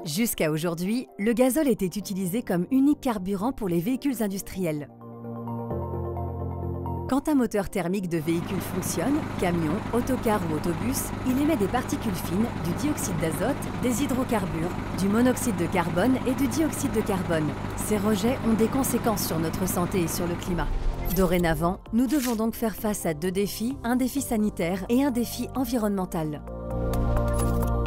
Jusqu'à aujourd'hui, le gazole était utilisé comme unique carburant pour les véhicules industriels. Quand un moteur thermique de véhicule fonctionne, camion, autocar ou autobus, il émet des particules fines, du dioxyde d'azote, des hydrocarbures, du monoxyde de carbone et du dioxyde de carbone. Ces rejets ont des conséquences sur notre santé et sur le climat. Dorénavant, nous devons donc faire face à deux défis, un défi sanitaire et un défi environnemental.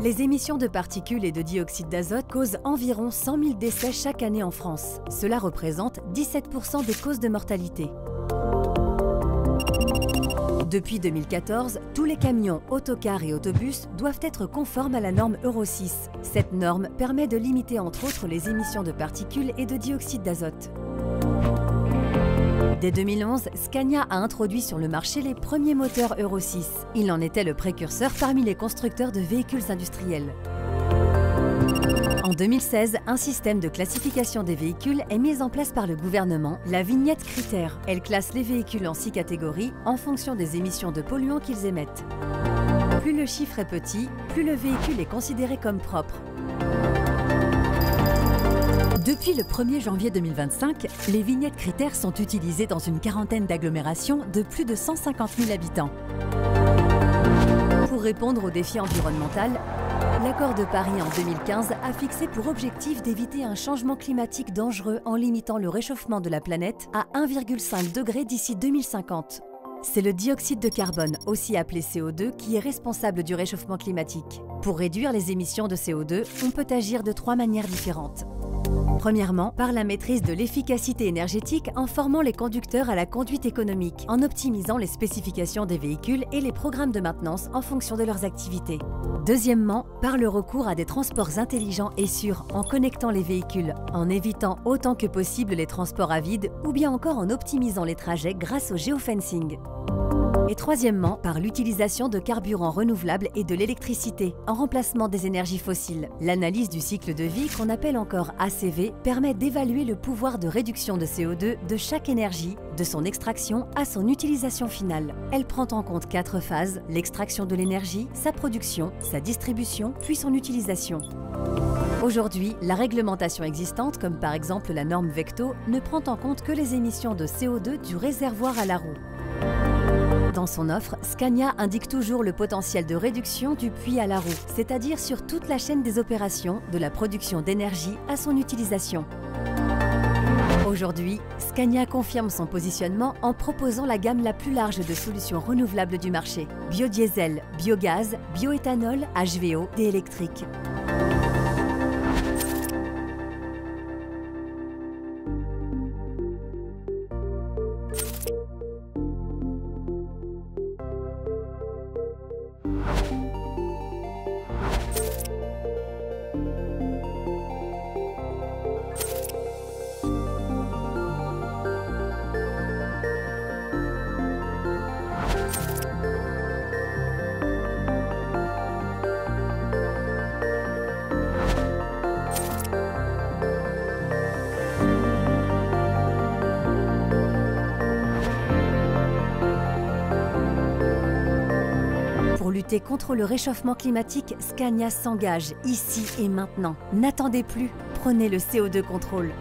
Les émissions de particules et de dioxyde d'azote causent environ 100 000 décès chaque année en France. Cela représente 17% des causes de mortalité. Depuis 2014, tous les camions, autocars et autobus doivent être conformes à la norme Euro 6. Cette norme permet de limiter entre autres les émissions de particules et de dioxyde d'azote. Dès 2011, Scania a introduit sur le marché les premiers moteurs Euro 6. Il en était le précurseur parmi les constructeurs de véhicules industriels. En 2016, un système de classification des véhicules est mis en place par le gouvernement, la vignette Critères. Elle classe les véhicules en 6 catégories en fonction des émissions de polluants qu'ils émettent. Plus le chiffre est petit, plus le véhicule est considéré comme propre. Depuis le 1er janvier 2025, les vignettes Critères sont utilisées dans une quarantaine d'agglomérations de plus de 150 000 habitants. Pour répondre au défi environnemental, l'accord de Paris en 2015 a fixé pour objectif d'éviter un changement climatique dangereux en limitant le réchauffement de la planète à 1,5 degré d'ici 2050. C'est le dioxyde de carbone, aussi appelé CO2, qui est responsable du réchauffement climatique. Pour réduire les émissions de CO2, on peut agir de 3 manières différentes. Premièrement, par la maîtrise de l'efficacité énergétique en formant les conducteurs à la conduite économique, en optimisant les spécifications des véhicules et les programmes de maintenance en fonction de leurs activités. Deuxièmement, par le recours à des transports intelligents et sûrs en connectant les véhicules, en évitant autant que possible les transports à vide ou bien encore en optimisant les trajets grâce au géofencing. Et troisièmement, par l'utilisation de carburants renouvelables et de l'électricité, en remplacement des énergies fossiles. L'analyse du cycle de vie, qu'on appelle encore ACV, permet d'évaluer le pouvoir de réduction de CO2 de chaque énergie, de son extraction à son utilisation finale. Elle prend en compte 4 phases: l'extraction de l'énergie, sa production, sa distribution, puis son utilisation. Aujourd'hui, la réglementation existante, comme par exemple la norme Vecto, ne prend en compte que les émissions de CO2 du réservoir à la roue. Dans son offre, Scania indique toujours le potentiel de réduction du puits à la roue, c'est-à-dire sur toute la chaîne des opérations, de la production d'énergie à son utilisation. Aujourd'hui, Scania confirme son positionnement en proposant la gamme la plus large de solutions renouvelables du marché: biodiesel, biogaz, bioéthanol, HVO et électrique. Pour lutter contre le réchauffement climatique, Scania s'engage ici et maintenant. N'attendez plus, prenez le CO2 Control.